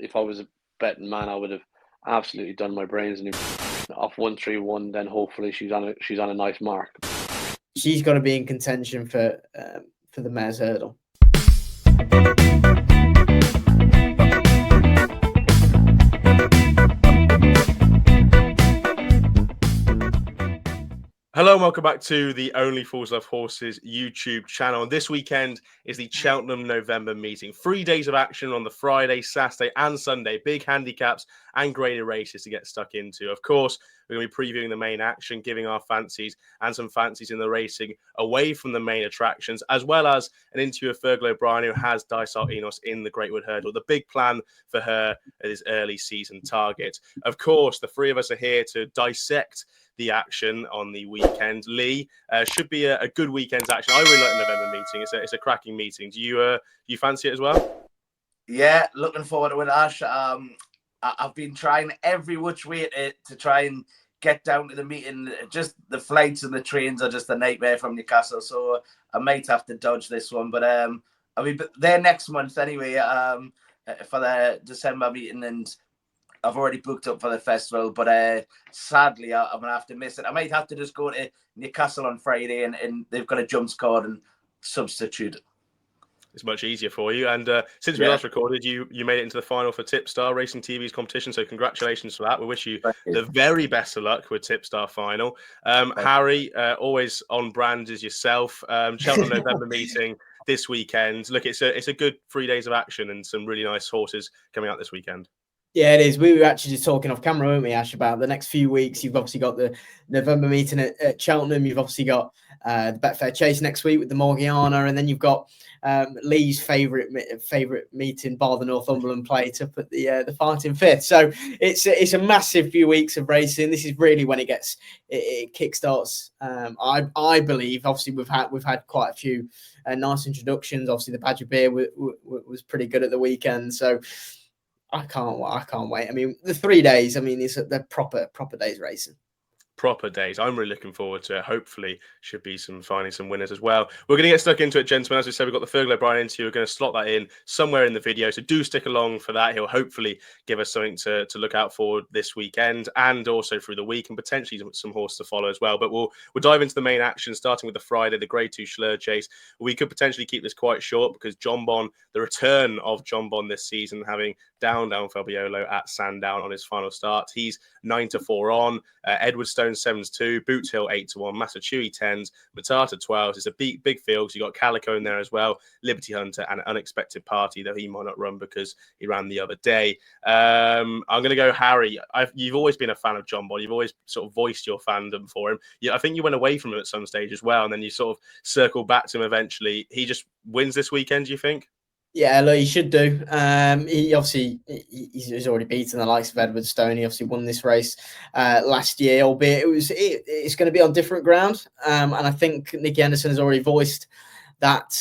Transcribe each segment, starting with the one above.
if I was a betting man, I would have absolutely done my brains and off 131. Then hopefully she's on a nice mark. She's got to be in contention for the Mares Hurdle. Hello and welcome back to the Only Fools Love Horses YouTube channel. And this weekend is the Cheltenham November meeting. 3 days of action on the Friday, Saturday and Sunday. Big handicaps and graded races to get stuck into. Of course, we're going to be previewing the main action, giving our fancies and some fancies in the racing away from the main attractions, as well as an interview with Fergal O'Brien, who has Dysart Enos in the Greatwood Hurdle. The big plan for her is early season target. Of course, the three of us are here to dissect the action on the weekend. Lee, should be a good weekend's action. I really like the November meeting. It's a cracking meeting. Do you fancy it as well? Yeah, looking forward to it, Ash. I've been trying every which way to try and get down to the meeting. Just the flights and the trains are just a nightmare from Newcastle, so I might have to dodge this one. But I'll be there next month anyway for the December meeting, and I've already booked up for the festival, but sadly, I'm going to have to miss it. I might have to just go to Newcastle on Friday and they've got a jumps card and substitute. It's much easier for you. And since we last recorded, you made it into the final for Tipstar Racing TV's competition. So congratulations for that. We wish you the very best of luck with Tipstar final. Harry, always on brand as yourself. Cheltenham November meeting this weekend. Look, it's a good 3 days of action and some really nice horses coming out this weekend. Yeah, it is. We were actually just talking off camera, weren't we, Ash, about the next few weeks. You've obviously got the November meeting at Cheltenham. You've obviously got the Betfair Chase next week with the Morgiana, and then you've got Lee's favourite meeting, bar the Northumberland Plate, up at the Fighting Fifth. So it's a massive few weeks of racing. This is really when it kickstarts. I believe. Obviously, we've had quite a few nice introductions. Obviously, the Badger Beer was pretty good at the weekend. So I can't wait. I mean, the 3 days, they're proper days racing. Proper days. I'm really looking forward to it. Hopefully, should be finding some winners as well. We're going to get stuck into it, gentlemen. As we said, we've got the Fergal O'Brien interview. We're going to slot that in somewhere in the video. So do stick along for that. He'll hopefully give us something to look out for this weekend and also through the week, and potentially some horse to follow as well. But we'll dive into the main action, starting with the Friday, the Grade 2 Shloer chase. We could potentially keep this quite short because John Bon, the return of John Bon this season, having down Fabiolo at Sandown on his final start. He's 9-4 on. Edwardstone 7-2. Boots Hill 8-1. Massachusetts 10s. Matata 12s. It's a big field. So you got Calico in there as well. Liberty Hunter and Unexpected Party, though he might not run because he ran the other day. I'm going to go Harry. You've always been a fan of John Bon. You've always sort of voiced your fandom for him. I think you went away from him at some stage as well, and then you sort of circled back to him eventually. He just wins this weekend, do you think? Yeah, look, he should do. He obviously he's already beaten the likes of Edwardstone. He obviously won this race last year, albeit it's going to be on different ground. And I think Nicky Anderson has already voiced that.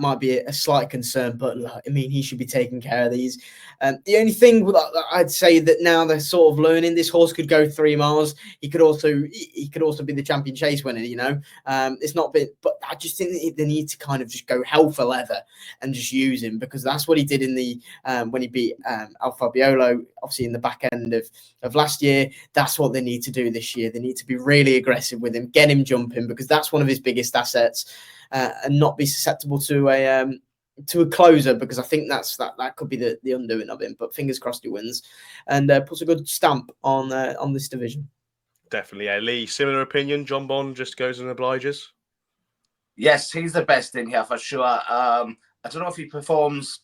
Might be a slight concern, but look, I mean, he should be taking care of these. The only thing that I'd say that now they're sort of learning, this horse could go 3 miles. He could also be the champion chase winner. It's not been, but I just think they need to kind of just go hell for leather and just use him, because that's what he did in the when he beat Al Fabiolo, obviously in the back end of last year. That's what they need to do this year. They need to be really aggressive with him, get him jumping, because that's one of his biggest assets. And not be susceptible to a closer, because I think that could be the undoing of him. But fingers crossed he wins and puts a good stamp on this division. Definitely, yeah. Lee, similar opinion. John Bon just goes and obliges. Yes, he's the best in here for sure. I don't know if he performs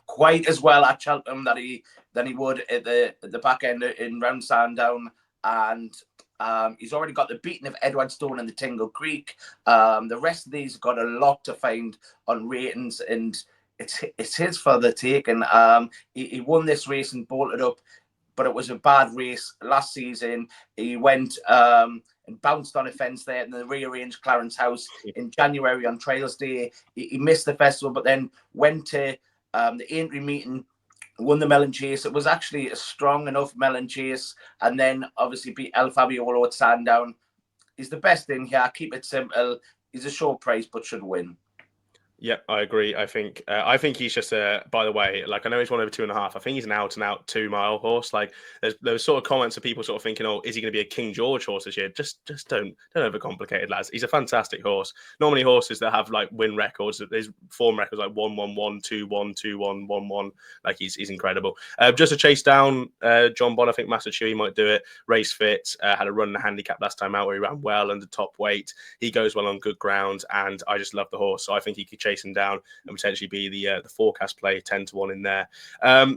quite as well at Cheltenham than he would at the back end in round Sandown, and he's already got the beating of Edwardstone and the Tingle Creek. The rest of these have got a lot to find on ratings, and it's his for the taking. He won this race and bolted up, but it was a bad race last season. He went and bounced on a fence there in the rearranged Clarence House in January on Trials Day. He missed the festival, but then went to the Aintree meeting, won the Melon Chase. It was actually a strong enough Melon Chase, and then obviously beat El Fabiolo at Sandown. He's the best in here. Keep it simple. He's a short price, but should win. Yeah, I agree. I think he's just by the way, like I know he's 1/2. I think he's an out and out 2 mile horse. Like there was sort of comments of people sort of thinking, oh, is he going to be a King George horse this year? Just don't overcomplicate it, lads. He's a fantastic horse. Not many horses that have like win records. His form records like 1-1-1, 2-1, 2-1, 1-1. Like he's incredible. Just to chase down John Bond, I think Master Chewy might do it. Race fit, had a run in the handicap last time out where he ran well under top weight. He goes well on good ground, and I just love the horse. So I think he could chase him down and potentially be the forecast play 10-1 in there.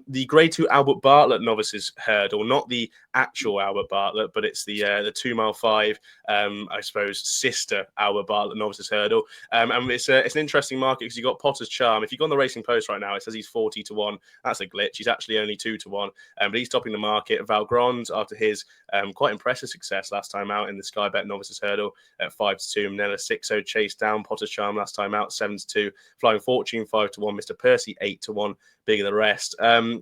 The Grade 2 Albert Bartlett Novices Hurdle, not the actual Albert Bartlett, but it's the 2 mile 5, I suppose, sister Albert Bartlett Novices Hurdle. And it's an interesting market because you've got Potter's Charm. If you go on the Racing Post right now, it says he's 40-1. That's a glitch. He's actually only 2-1, but he's topping the market. Valgrand, after his quite impressive success last time out in the Sky Bet Novices Hurdle at 5-2. Manila 6-0 chase down Potter's Charm last time out 7-2. Flying Fortune 5-1. Mr. Percy 8-1. Bigger the rest.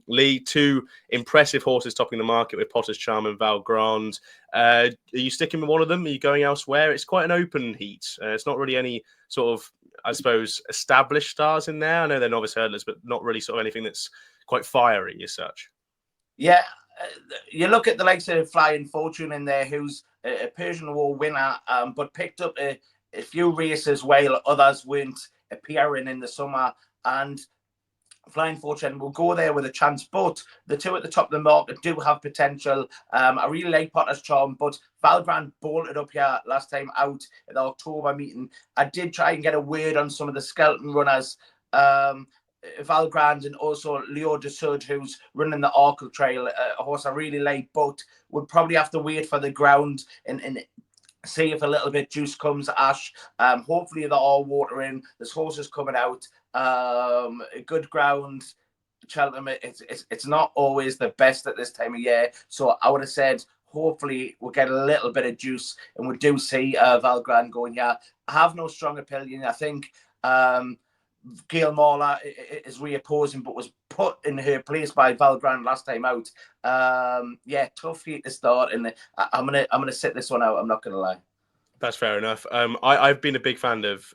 Lee, 2 impressive horses topping the market with Potter's Charm and Valgrand. Are you sticking with one of them? Are you going elsewhere? It's quite an open heat. It's not really any sort of, I suppose, established stars in there. I know they're novice hurdlers, but not really sort of anything that's quite fiery as such. Yeah, you look at the likes of Flying Fortune in there, who's a Persian War winner, but picked up a few races while others weren't appearing in the summer. And Flying Fortune will go there with a chance, but the 2 at the top of the market do have potential. I really like Potter's Charm, but Valgrand bolted up here last time out at the October meeting. I did try and get a word on some of the skeleton runners, Valgrand and also Leo Dysart, who's running the Arkle Trail, a horse I really like, but would probably have to wait for the ground and see if a little bit juice comes, Ash. Hopefully they're all watering. There's horses coming out. Good ground. Cheltenham, it's not always the best at this time of year. So I would have said hopefully we'll get a little bit of juice and we do see Valgrand going here. I have no strong opinion. I think Gail Mawler is reopposing, but was put in her place by Valgrand last time out. Yeah, tough heat to start, and I'm gonna sit this one out. I'm not gonna lie. That's fair enough. I've been a big fan of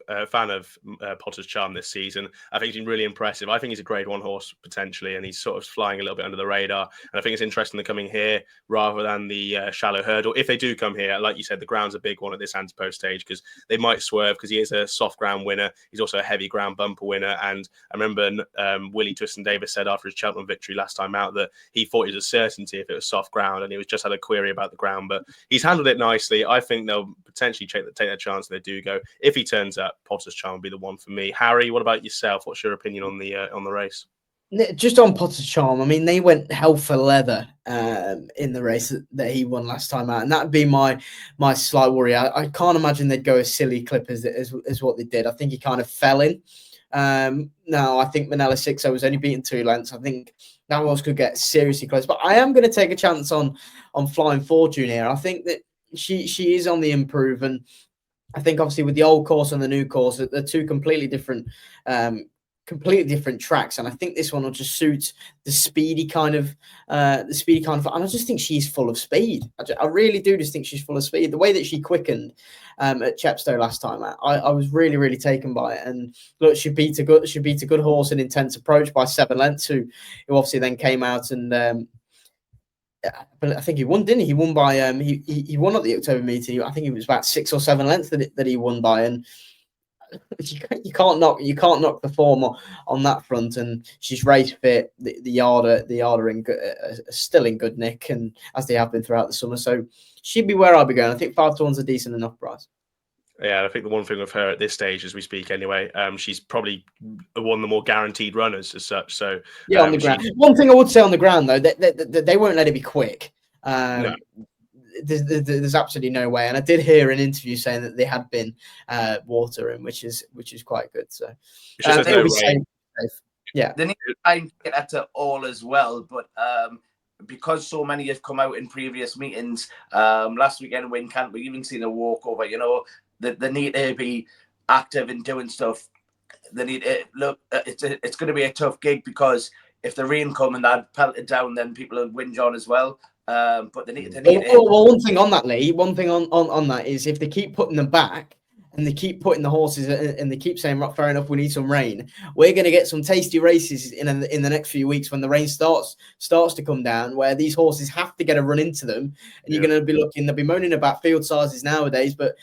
Potter's Charm this season. I think he's been really impressive. I think he's a Grade 1 horse potentially, and he's sort of flying a little bit under the radar. And I think it's interesting they're coming here rather than the shallow hurdle. If they do come here, like you said, the ground's a big one at this anti-post stage because they might swerve because he is a soft ground winner. He's also a heavy ground bumper winner. And I remember Willie Twiston-Davis said after his Cheltenham victory last time out that he thought it was a certainty if it was soft ground, and he was just had a query about the ground. But he's handled it nicely. I think they'll potentially take that chance. They do go. If he turns up, Potter's Charm will be the one for me. Harry, what about yourself? What's your opinion on the race? Just on Potter's Charm, I mean, they went hell for leather in the race that he won last time out, and that'd be my slight worry. I can't imagine they'd go as silly clip as what they did. I think he kind of fell in. Now I think Manila 6-0 was only beaten 2 lengths. I think that horse could get seriously close, but I am going to take a chance on Flying Fortune here. I think that she is on the improve, and I think obviously with the old course and the new course, they're 2 completely different tracks, and I think this one will just suit the speedy kind of and I just think she's full of speed. I really do just think she's full of speed. The way that she quickened at Chepstow last time, I was really taken by it. And look, she beat a good horse in Intense Approach by 7 lengths, who obviously then came out and but I think he won, didn't he? He won by he won at the October meeting. I think it was about 6 or 7 lengths that he won by, and you can't knock the form on that front. And she's race fit. The yard are still in good nick, and as they have been throughout the summer. So she'd be where I'll be going. I think 5-1's a decent enough price. Yeah, I think the one thing with her at this stage, as we speak anyway, she's probably one of the more guaranteed runners as such. So yeah, on the ground. One thing I would say on the ground though, they won't let it be quick. No. There's absolutely no way. And I did hear an interview saying that they had been watering, which is quite good. So no safe. Yeah, they need to try and get that to all as well, but because so many have come out in previous meetings, last weekend when can't we even seen a walkover, you know. They need to be active in doing stuff. They need to look. It's going to be a tough gig because if the rain come and that pelted down, then people will whinge on as well. But they need. Well, one thing on that, Lee. One thing on that is if they keep putting them back, and they keep putting the horses, and they keep saying, right, fair enough, we need some rain. We're going to get some tasty races in the next few weeks when the rain starts to come down, where these horses have to get a run into them, and you're going to be looking. They'll be moaning about field sizes nowadays, but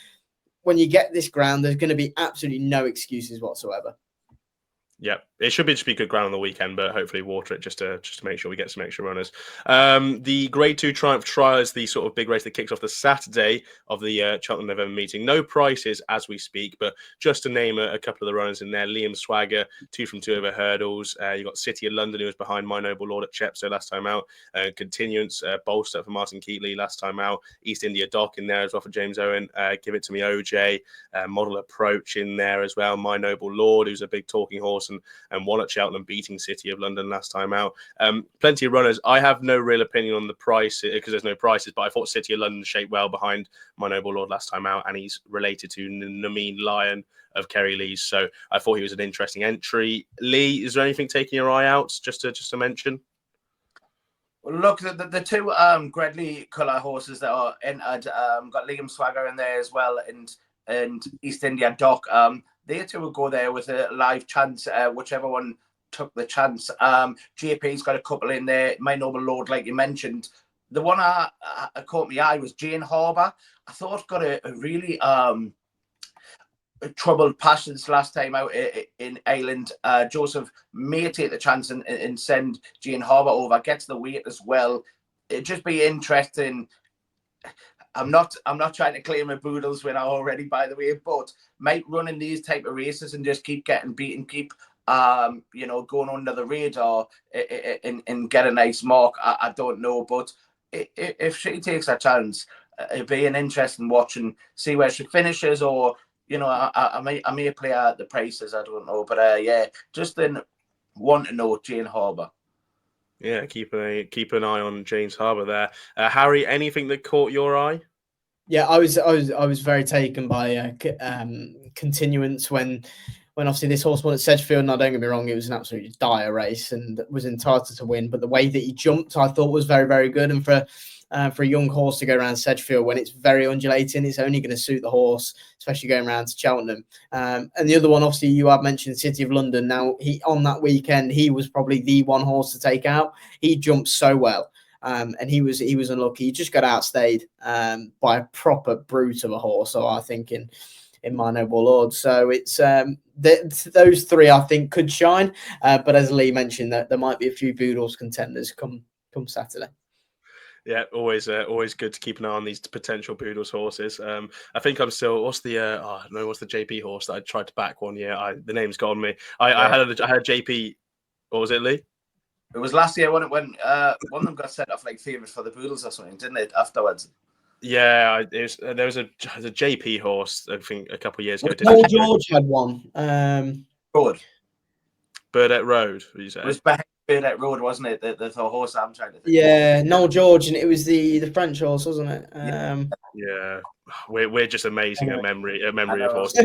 when you get this ground, there's going to be absolutely no excuses whatsoever. Yeah, it should just be good ground on the weekend, but hopefully water it just to make sure we get some extra runners. The Grade 2 Triumph Trial is the sort of big race that kicks off the Saturday of the Cheltenham November meeting. No prices as we speak, but just to name a couple of the runners in there: Liam Swagger, 2 from 2 over hurdles. You've got City of London, who was behind My Noble Lord at Chepstow last time out. Continuance, Bolster for Martin Keatley last time out. East India Dock in there as well for James Owen. Give It To Me OJ. Model Approach in there as well. My Noble Lord, who's a big talking horse, and won at Cheltenham, beating City of London last time out. Plenty of runners. I have no real opinion on the price because there's no prices, but I thought City of London shaped well behind My Noble Lord last time out, and he's related to Nameen Lion of Kerry Lee's, so I thought he was an interesting entry. Lee, is there anything taking your eye out just to mention? Well, look, the two Gredley colour horses that are entered, got Liam Swagger in there as well, and East India Dock. They two will go there with a live chance, whichever one took the chance. JP's got a couple in there. My Noble Lord, like you mentioned. The one I caught my eye was Jane Harbour. I thought got a really troubled passions last time out in Ireland. Joseph may take the chance and send Jane Harbour over. Gets the weight as well. It'd just be interesting. I'm not trying to claim a Boodles winner already, by the way, but might run in these type of races and just keep getting beaten, keep going under the radar and get a nice mark. I don't know, but if she takes a chance, it'd be an interesting watch and see where she finishes, or I may play at the prices. I don't know, but just then want to know Jane Harbour. Yeah, keep an eye on James Harbour there. Harry, anything that caught your eye? Yeah, I was very taken by Continuance when obviously this horse won at Sedgefield. Now, don't get me wrong, it was an absolutely dire race and was entitled to win. But the way that he jumped, I thought was very, very good. And for a young horse to go around Sedgefield when it's very undulating, it's only going to suit the horse, especially going around to Cheltenham. And the other one, obviously, you have mentioned City of London. Now, on that weekend, he was probably the one horse to take out. He jumped so well. And he was unlucky. He just got outstayed by a proper brute of a horse. So I think in My Noble Lord. So it's those three I think could shine. But as Lee mentioned, that there might be a few Boodles contenders come Saturday. Yeah, always good to keep an eye on these potential Boodles horses. I think I'm still. What's the JP horse that I tried to back one year? The name's got on me. I had JP. What was it, Lee? It was last year when one of them got sent off like favourite for the Boodles or something, didn't it? Afterwards. Yeah, there was a JP horse. I think a couple of years ago. Noel George had one. Good. Burdett Road. What did you say? It was behind Burdett Road, wasn't it? The horse I'm trying to think. Yeah, Noel George, and it was the French horse, wasn't it? Yeah, we're just amazing at memory of horses.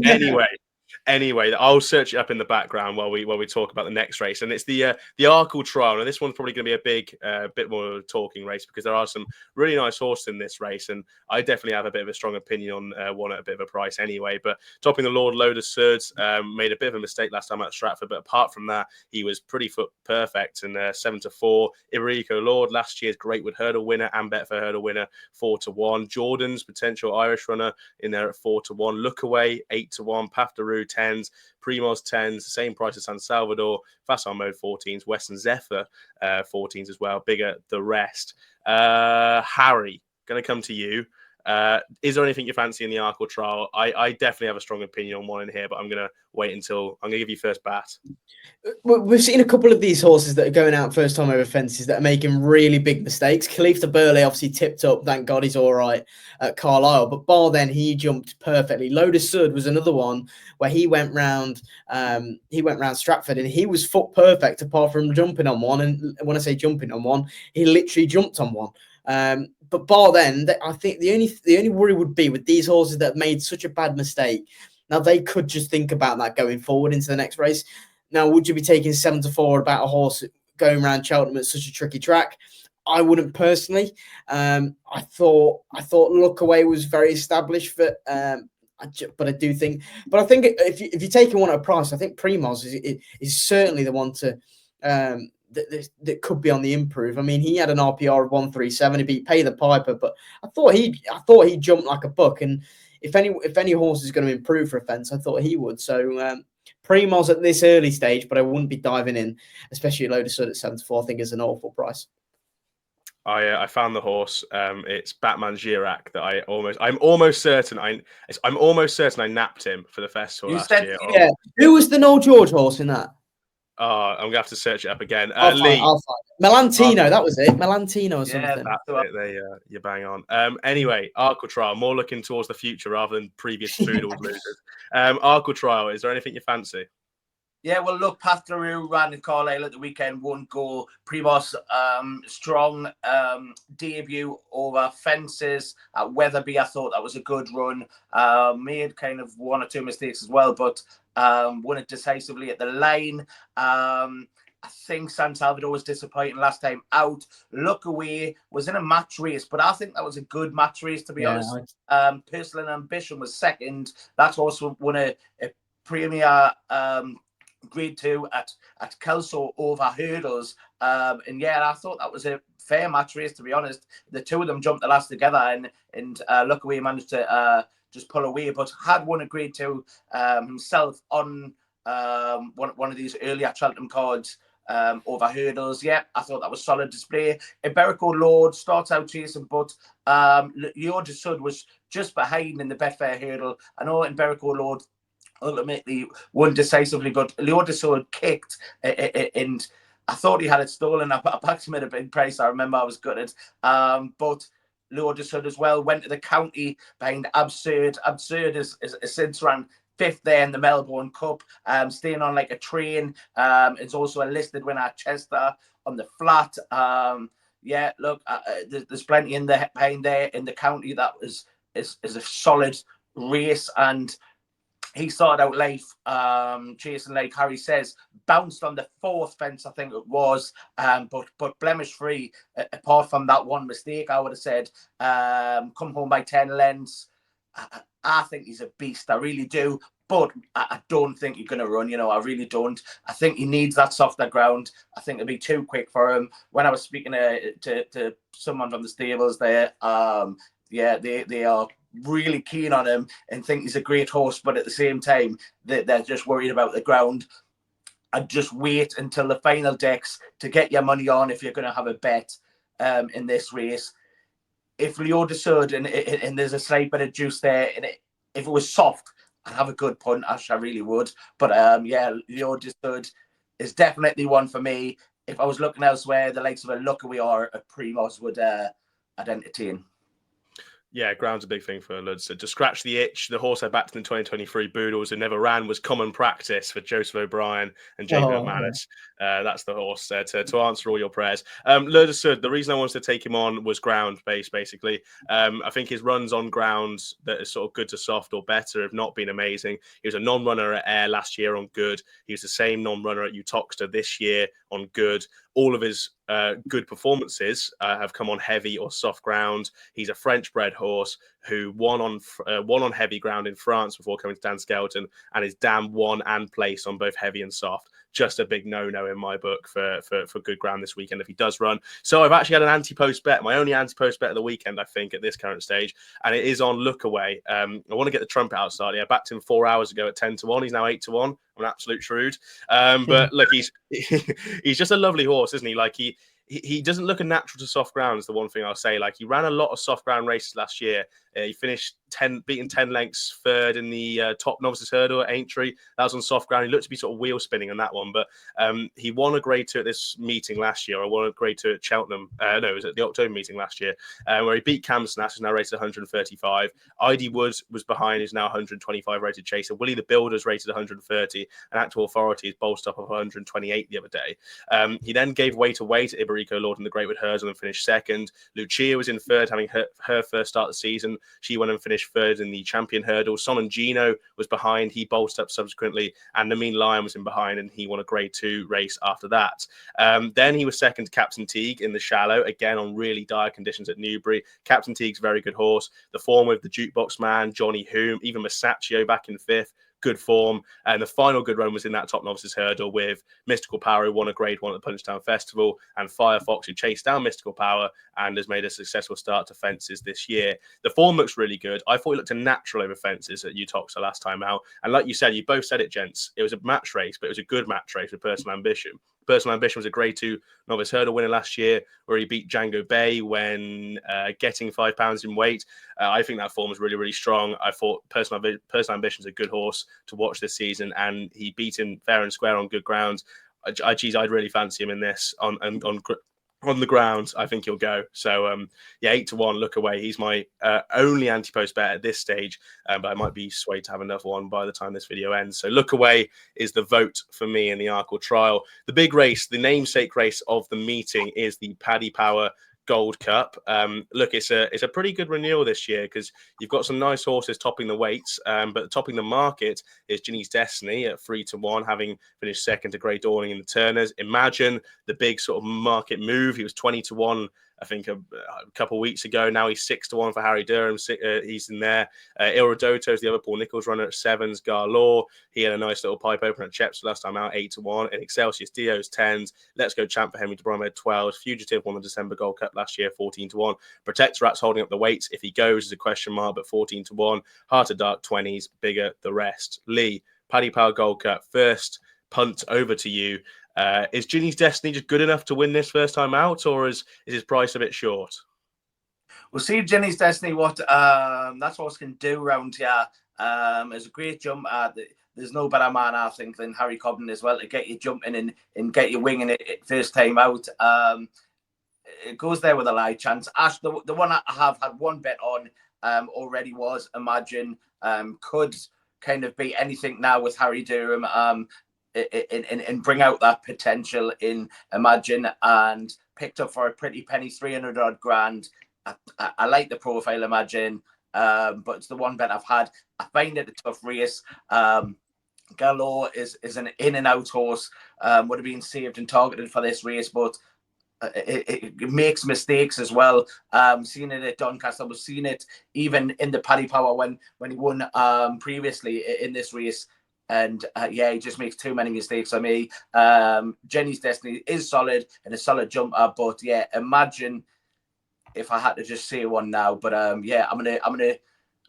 Anyway, I'll search it up in the background while we talk about the next race, and it's the Arkle Trial. And this one's probably going to be a big, bit more talking race because there are some really nice horses in this race, and I definitely have a bit of a strong opinion on one at a bit of a price anyway. But topping the Lord Load of Surds made a bit of a mistake last time at Stratford, but apart from that, he was pretty foot perfect. And 7-4, Iberico Lord, last year's Greatwood Hurdle winner and Betfair Hurdle winner, 4-1. Jordan's potential Irish runner in there at 4-1. Lookaway 8-1. Path de Rue 10s, Primoz 10s, the same price as San Salvador, Fast on Mode 14s, Western Zephyr 14s as well, bigger the rest. Harry, going to come to you. Is there anything you fancy in the Arkle Trial? I definitely have a strong opinion on one in here, but I'm going to wait until I'm going to give you first bat. We've seen a couple of these horses that are going out first time over fences that are making really big mistakes. Khalif de Burley obviously tipped up. Thank God he's all right at Carlisle. But bar then, he jumped perfectly. Load of Sud was another one where he went round Stratford and he was foot perfect apart from jumping on one. And when I say jumping on one, he literally jumped on one. But bar then, I think the only worry would be with these horses that made such a bad mistake. Now, they could just think about that going forward into the next race. Now, would you be taking 7-4 about a horse going around Cheltenham at such a tricky track? I wouldn't personally. I thought Lookaway was very established for But I do think, but I think if you're taking one at a price, I think Primoz is certainly the one to that could be on the improve. I mean, he had an RPR of 137. He beat Pay the Piper, but I thought he jumped like a buck. And if any horse is going to improve for a fence, I thought he would. So Primoz at this early stage, but I wouldn't be diving in, especially a load of sort at 74. I think is an awful price. I found the horse. It's Batman Girac that I'm almost certain I napped him for the festival last year. Yeah. Who was the Noel George horse in that? I'm gonna have to search it up again. I'll Lee. find it. Melantino, that was it. Melantino or something. Yeah, that's it. You're bang on. Anyway, Arkle Trial, more looking towards the future rather than previous Poodles losers. Arkle Trial, is there anything you fancy? Yeah, well, look, Path Larue ran in Carlisle at the weekend, won go. Primoz, strong debut over fences at Weatherby. I thought that was a good run. Made kind of one or two mistakes as well, but won it decisively at the line. I think San Salvador was disappointing last time out. Look Away was in a match race, but I think that was a good match race, to be honest. Personal Ambition was second. That also won a premier Grade 2 at Kelso over hurdles. And yeah, I thought that was a fair match race, to be honest. The two of them jumped the last together, and Look Away managed to just pull away, but had won a Grade 2 himself on one of these earlier Cheltenham cards over hurdles. Yeah, I thought that was solid display. Iberico Lord starts out chasing, but Leo de Sud was just behind in the Betfair hurdle. I know Iberico Lord ultimately won decisively, but Leo de Sud kicked, and I thought he had it stolen. I backed him at a big price. I remember I was gutted. But Leo de Sud as well went to the county behind Absurd. Absurd is since ran 5th there in the Melbourne Cup, staying on like a train. It's also a listed winner at Chester on the flat. Yeah, look, there's plenty in there behind there in the county. That is a solid race, and he started out life chasing, like Harry says, bounced on the 4th fence, I think it was, but blemish free. Apart from that one mistake, I would have said, come home by 10 lengths. I think he's a beast. I really do. But I don't think he's going to run. I really don't. I think he needs that softer ground. I think it'll be too quick for him. When I was speaking to someone from the stables there, yeah, they are really keen on him and think he's a great horse, but at the same time they're just worried about the ground. I'd just wait until the final decks to get your money on if you're going to have a bet in this race. If Leo de Sud and there's a slight bit of juice there, and if it was soft, I'd have a good punt. I really would. But yeah, Leo de Sud is definitely one for me. If I was looking elsewhere, the likes of a Look Away or a Primoz would I'd entertain. Yeah, ground's a big thing for Lud. So to scratch the itch, the horse I backed in 2023, Boodles, who never ran, was common practice for Joseph O'Brien and Jacob McManus. That's the horse to answer all your prayers. Lud Sud, the reason I wanted to take him on was ground-based, basically. I think his runs on ground that is sort of good to soft or better have not been amazing. He was a non-runner at Ayr last year on good. He was the same non-runner at Utoxeter this year on good. All of his good performances have come on heavy or soft ground. He's a French-bred horse who won on heavy ground in France before coming to Dan Skelton, and is damn won and placed on both heavy and soft. Just a big no-no in my book for good ground this weekend if he does run. So I've actually had an anti-post bet, my only anti-post bet of the weekend, I think, at this current stage, and it is on Look Away. I want to get the trumpet out slightly. I backed him 4 hours ago at 10-1. He's now 8-1. I'm an absolute shrewd. But look, he's just a lovely horse, isn't he? Like he doesn't look a natural to soft ground is the one thing I'll say. Like, he ran a lot of soft ground races last year. He finished beaten 10 lengths third in the top Novices hurdle at Aintree. That was on soft ground. He looked to be sort of wheel spinning on that one, but he won a grade 2 at this meeting last year. I won a grade 2 at Cheltenham. No, it was at the October meeting last year, where he beat Cam Snass, who's now rated 135. ID Woods was behind, who's now 125 rated chaser. Willie the Builder's rated 130, and Actual Authority is bolstered up of 128 the other day. He then gave weight away to Iberico Lord in the Greatwood Hurdle and finished second. Lucia was in third, having her first start of the season. She went and finished third in the champion hurdle. Son Gino was behind. He bolted up subsequently. And Nameen Lion was in behind, and he won a grade 2 race after that. Then he was second to Captain Teague in the shallow, again on really dire conditions at Newbury. Captain Teague's a very good horse. The form with the Jukebox Man, Johnny Hume, even Masaccio back in 5th. Good form. And the final good run was in that top novices hurdle with Mystical Power, who won a grade 1 at the Punchestown Festival, and Firefox, who chased down Mystical Power and has made a successful start to fences this year. The form looks really good. I thought it looked a natural over fences at Utoxa last time out. And like you said, you both said it, gents, it was a match race, but it was a good match race with Personal Ambition. Personal Ambition was a grade 2 novice hurdle winner last year, where he beat Django Bay when getting 5 pounds in weight. I think that form was really, really strong. I thought Personal Ambition is a good horse to watch this season, and he beat him fair and square on good ground. I'd really fancy him in this on the ground. I think he'll go. So yeah, 8-1. Look away. He's my only anti-post bet at this stage, but I might be swayed to have another one by the time this video ends. So look away is the vote for me in the Arkle trial. The big race, the namesake race of the meeting, is the Paddy Power Gold Cup. Look, it's a pretty good renewal this year because you've got some nice horses topping the weights, but topping the market is Ginny's Destiny at 3-1, having finished second to Great Dawning in the Turners. Imagine the big sort of market move. He was 20-1, I think, a couple of weeks ago. Now he's 6-1 for Harry Durham. He's in there. Il Rodotto is the other Paul Nichols runner at 7s. Garlaw, he had a nice little pipe opener at Chepstow last time out, 8-1. And Excelsius Dio's 10s. Let's Go Champ for Henry de Bromhead, 12s. Fugitive won the December Gold Cup last year, 14-1. Protectorat's holding up the weights. If he goes is a question mark, but 14-1. Heart of Dark, 20s. Bigger the rest. Lee, Paddy Power Gold Cup. First punt over to you. Is Ginny's Destiny just good enough to win this first time out, or is his price a bit short? We'll see Ginny's Destiny what that horse can do around here. It's a great jump. There's no better man, I think, than Harry Cobden as well to get you jumping and get you winging it first time out. It goes there with a light chance. Ash, the one I have had one bet on already was Imagine. Could kind of be anything now with Harry Durham. And bring out that potential in Imagine, and picked up for a pretty penny, 300 odd grand. I like the profile Imagine, but it's the one bet I've had. I find it a tough race. Galore is an in and out horse. Would have been saved and targeted for this race, but it makes mistakes as well. Seen it at Doncaster. We've seen it even in the Paddy Power when he won previously in this race. And yeah, he just makes too many mistakes for me. Jenny's Destiny is solid and a solid jumper, but yeah, Imagine if I had to just say one now. But yeah, I'm gonna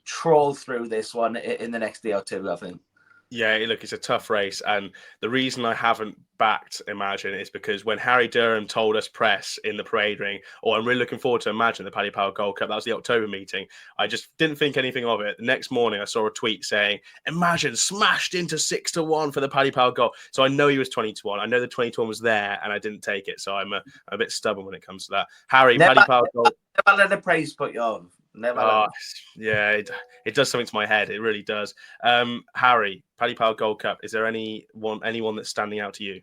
troll through this one in the next day or two, I think. Yeah, look, it's a tough race, and the reason I haven't backed Imagine is because when Harry Durham told us press in the parade ring, or I'm really looking forward to Imagine, the Paddy Power Gold Cup, that was the October meeting, I just didn't think anything of it. The next morning, I saw a tweet saying, Imagine smashed into 6-1 for the Paddy Power Gold. So I know he was 20-1. I know the 20-1 was there, and I didn't take it. So I'm a bit stubborn when it comes to that. Harry, Paddy Power Gold. Never let the praise put you on. Yeah, it does something to my head. It really does. Harry, Paddy Power Gold Cup. Is there anyone that's standing out to you?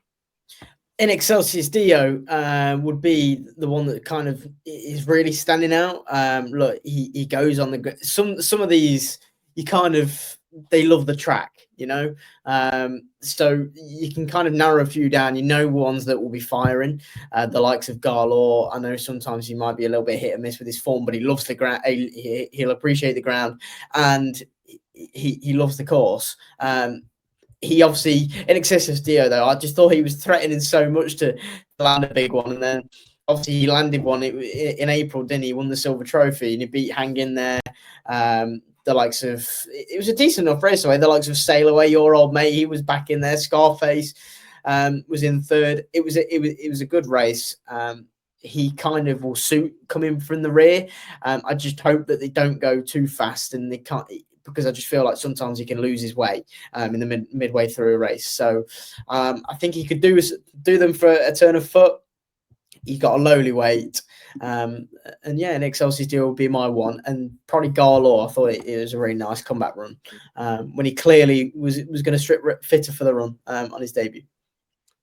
In Excelsius Dio would be the one that kind of is really standing out. Look, he goes on the some of these. You kind of they love the track, you know. So you can kind of narrow a few down. You know, ones that will be firing. The likes of Garlaw. I know sometimes he might be a little bit hit and miss with his form, but he loves the ground. He'll appreciate the ground, and he loves the course. He obviously, in Excelsius Dio, though, I just thought he was threatening so much to land a big one, and then obviously he landed one in April, didn't he? He won the silver trophy, and he beat Hang In There. The likes of, it was a decent enough race away. The likes of Sail Away, Your Old Mate, he was back in there. Scarface was in third. It was a good race. He kind of will suit coming from the rear. I just hope that they don't go too fast, and they can't, because I just feel like sometimes he can lose his way in the midway through a race. So I think he could do them for a turn of foot. He's got a lowly weight. And yeah, an Excelsius deal will be my one. And probably Garlaw, I thought it was a really nice comeback run when he clearly was going to strip fitter for the run on his debut.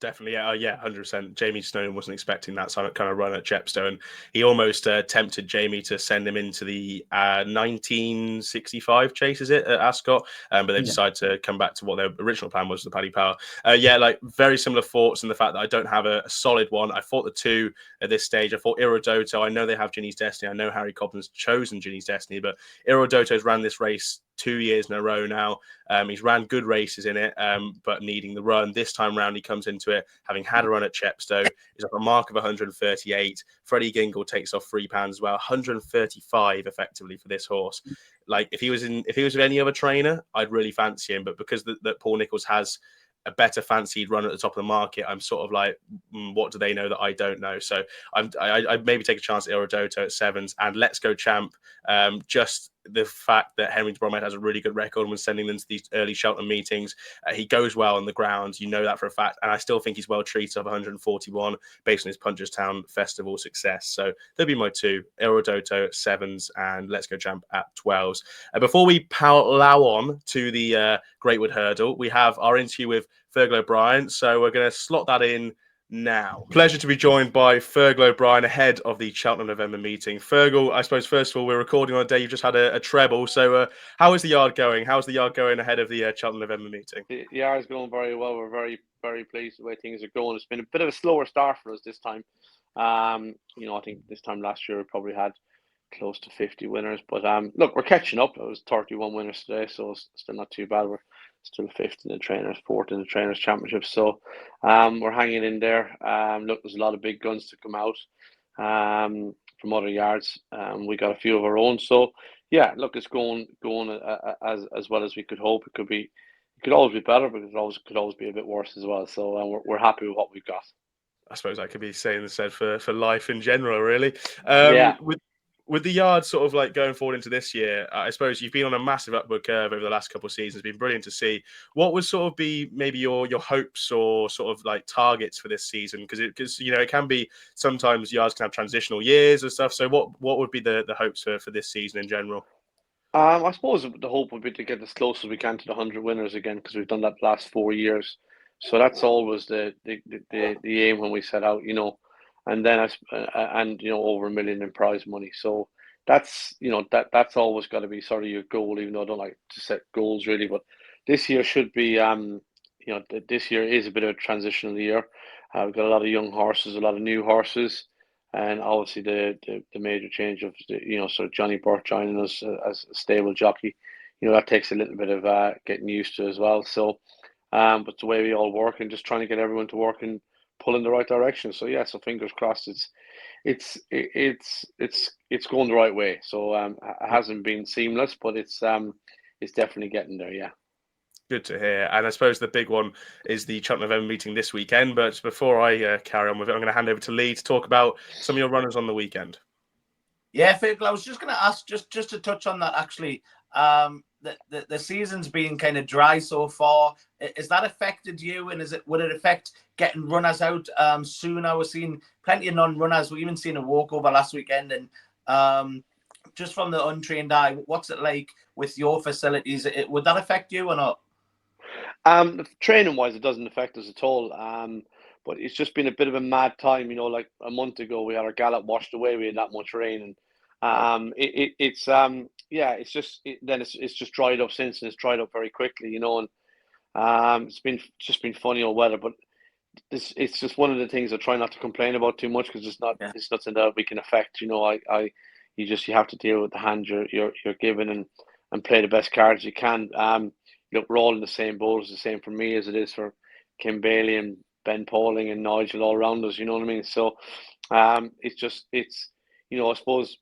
Definitely, yeah, 100%. Jamie Snowden wasn't expecting that kind of run at Chepstow, and he almost tempted Jamie to send him into the 1965 chase, is it, at Ascot? But they decided to come back to what their original plan was, the Paddy Power. Like very similar thoughts in the fact that I don't have a solid one. I fought the two at this stage. I fought Iridoto. I know they have Ginny's Destiny. I know Harry Cobden's chosen Ginny's Destiny, but Iridoto's ran this race 2 years in a row now. He's ran good races in it, but needing the run. This time round, he comes into it having had a run at Chepstow. He's up a mark of 138. Freddie Gingle takes off £3 as well. 135 effectively for this horse. Like if he was with any other trainer, I'd really fancy him. But because that Paul Nicholls has a better fancied run at the top of the market, I'm sort of like, what do they know that I don't know? So I'd maybe take a chance at Iridoto at sevens, and Let's Go Champ. Just the fact that Henry de Bromhead has a really good record when sending them to these early Cheltenham meetings. He goes well on the ground, you know that for a fact, and I still think he's well treated of 141 based on his Punchestown Festival success. So there'll be my two, Iridoto at sevens and Let's Go Champ at 12s. Before we plow on to the Greatwood Hurdle, we have our interview with Fergal O'Brien, so we're going to slot that in now. Pleasure to be joined by Fergal O'Brien ahead of the Cheltenham November meeting. Fergal, I suppose first of all, we're recording on a day you've just had a treble, so how is the yard going? How's the yard going ahead of the Cheltenham November meeting? The yard's going very well. We're very, very pleased with the way things are going. It's been a bit of a slower start for us this time. I think this time last year we probably had close to 50 winners, but look, we're catching up. It was 31 winners today, so it's still not too bad. We're still fifth in the trainers, fourth in the trainers championship, so we're hanging in there. Look, there's a lot of big guns to come out from other yards. We got a few of our own, so yeah, look, it's going as well as we could hope. It could always be better, but it could always be a bit worse as well. So we're happy with what we've got. I suppose that could be saying the said for life in general, really. Yeah. With the yard sort of like going forward into this year, I suppose you've been on a massive upward curve over the last couple of seasons. It's been brilliant to see. What would sort of be maybe your hopes or sort of like targets for this season? Because it can be sometimes yards can have transitional years and stuff. So what would be the hopes for this season in general? I suppose the hope would be to get as close as we can to the 100 winners again, because we've done that the last 4 years. So that's always the aim when we set out, and then over $1 million in prize money. So that's that's always got to be sort of your goal, even though I don't like to set goals really. But this year should be this year is a bit of a transitional year. We've got a lot of young horses, a lot of new horses, and obviously the major change of sort of Johnny Burt joining us as a stable jockey. That takes a little bit of getting used to as well. So but the way we all work and just trying to get everyone to work and pull in the right direction. So yeah, so fingers crossed it's going the right way. So it hasn't been seamless, but it's definitely getting there. Yeah. Good to hear. And I suppose the big one is the Cheltenham November meeting this weekend. But before I carry on with it, I'm going to hand over to Lee to talk about some of your runners on the weekend. Yeah, Fergal, I was just going to ask, just to touch on that actually. The season's been kind of dry so far. Has that affected you, and would it affect getting runners out sooner? We're seeing plenty of non-runners. We even seen a walkover last weekend, and just from the untrained eye, what's it like with your facilities? Would that affect you or not? Training wise, it doesn't affect us at all. But it's just been a bit of a mad time. Like a month ago, we had our gallop washed away. We had that much rain, and it's just dried up since, and it's dried up very quickly, and it's been funny old weather, but it's just one of the things I try not to complain about too much, because it's not something that we can affect. You have to deal with the hand you're given and play the best cards you can. Look, we're all in the same boat. It's the same for me as it is for Kim Bailey and Ben Pauling and Nigel all around us. You know what I mean? So I suppose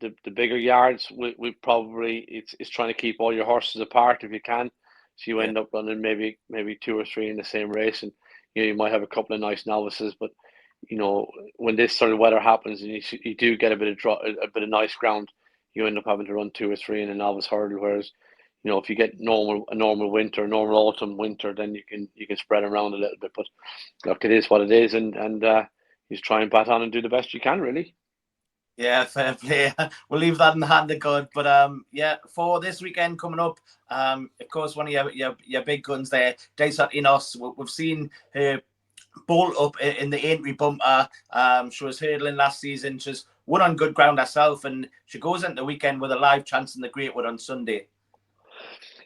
the bigger yards, we probably it's trying to keep all your horses apart if you can, so you end up running maybe 2 or 3 in the same race, and you might have a couple of nice novices, but when this sort of weather happens and you do get a bit of nice ground, you end up having to run 2 or 3 in a novice hurdle. Whereas if you get a normal winter, normal autumn winter, then you can spread around a little bit. But look, it is what it is, and you just try and bat on and do the best you can, really. Yeah, fair play. We'll leave that in the hand of God. But for this weekend coming up, of course, one of your big guns there, Dysart Enos. We've seen her bolt up in the Aintree bumper. She was hurdling last season. She's won on good ground herself, and she goes into the weekend with a live chance in the Greatwood on Sunday.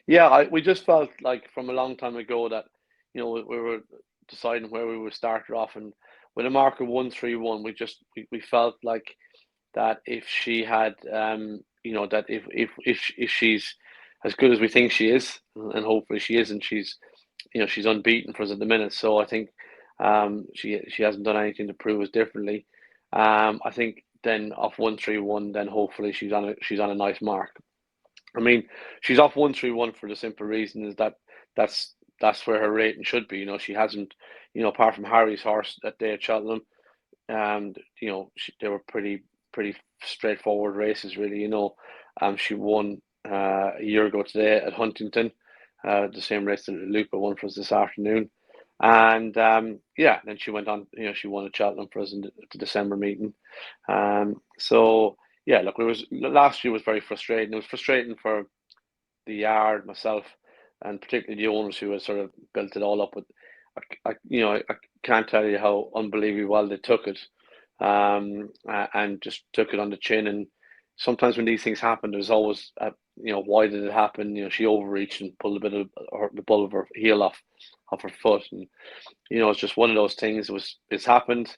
Yeah, we just felt like from a long time ago that, you know, we were deciding where we would start her off, and with a mark of 131, we felt like that if she had, you know, that if she's as good as we think she is, and hopefully she is, and she's, you know, she's unbeaten for us at the minute. So I think she hasn't done anything to prove us differently. I think then off 131, then hopefully she's on a nice mark. I mean, she's off 131 for the simple reason is that that's where her rating should be. You know, she hasn't, you know, apart from Harry's horse that day at Cheltenham, and you know, they were pretty straightforward races, really. You know, she won a year ago today at Huntington, the same race that Luca won for us this afternoon, and yeah, then she went on. You know, she won at Cheltenham for us in the December meeting. So yeah, look, last year was very frustrating. It was frustrating for the yard, myself, and particularly the owners who had sort of built it all up. But you know, I can't tell you how unbelievably well they took it, and just took it on the chin. And sometimes when these things happen, there's always, you know, why did it happen? You know, she overreached and pulled a bit of the ball of her heel off her foot, and you know, it's just one of those things. It's happened.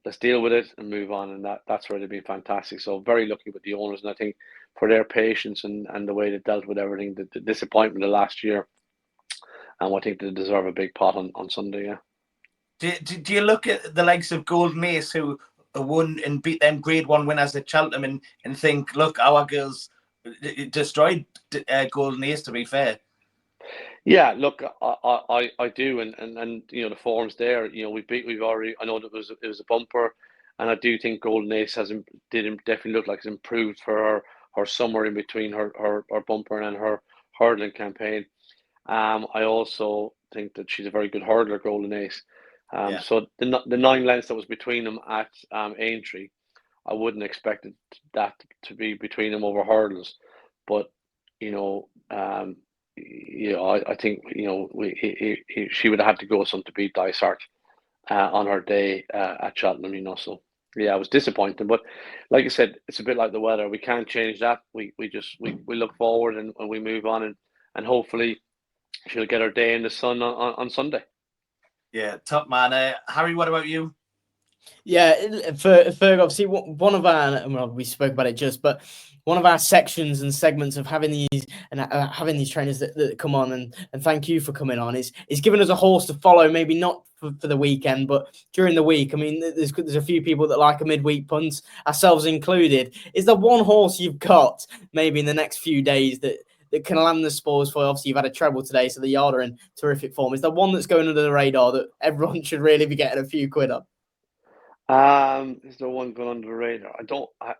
Let's deal with it and move on, and that's where they've been fantastic. So very lucky with the owners, and I think for their patience and the way they dealt with everything, the disappointment of last year, and I think they deserve a big pot on Sunday. Yeah. Do you look at the likes of Golden Ace who won and beat them Grade 1 winners at Cheltenham and think, look, our girls destroyed Golden Ace, to be fair? Yeah, look, I do, and you know, the form's there. You know, we've already. I know that it was a bumper, and I do think Golden Ace definitely look like it's improved for her somewhere in between her bumper and her hurdling campaign. I also think that she's a very good hurdler, Golden Ace. Yeah. So the 9 lengths that was between them at Aintree, I wouldn't expect that to be between them over hurdles, but you know, I think, you know, she would have had to go something to beat Dysart on her day at Cheltenham, you know. So yeah, it was disappointing, but like I said, it's a bit like the weather. We can't change that. We look forward and we move on, and hopefully she'll get her day in the sun on Sunday. Yeah, top man. Harry, what about you? Yeah, for Ferg, obviously, one of our, well, we spoke about it just, but one of our sections and segments of having these and having these trainers that come on, and thank you for coming on, is giving us a horse to follow, maybe not for the weekend, but during the week. I mean, there's a few people that like a midweek punt, ourselves included. Is there one horse you've got maybe in the next few days that can land the spoils for? Obviously, you've had a treble today, so the yard are in terrific form. Is there one that's going under the radar that everyone should really be getting a few quid on? Is there one going under the radar?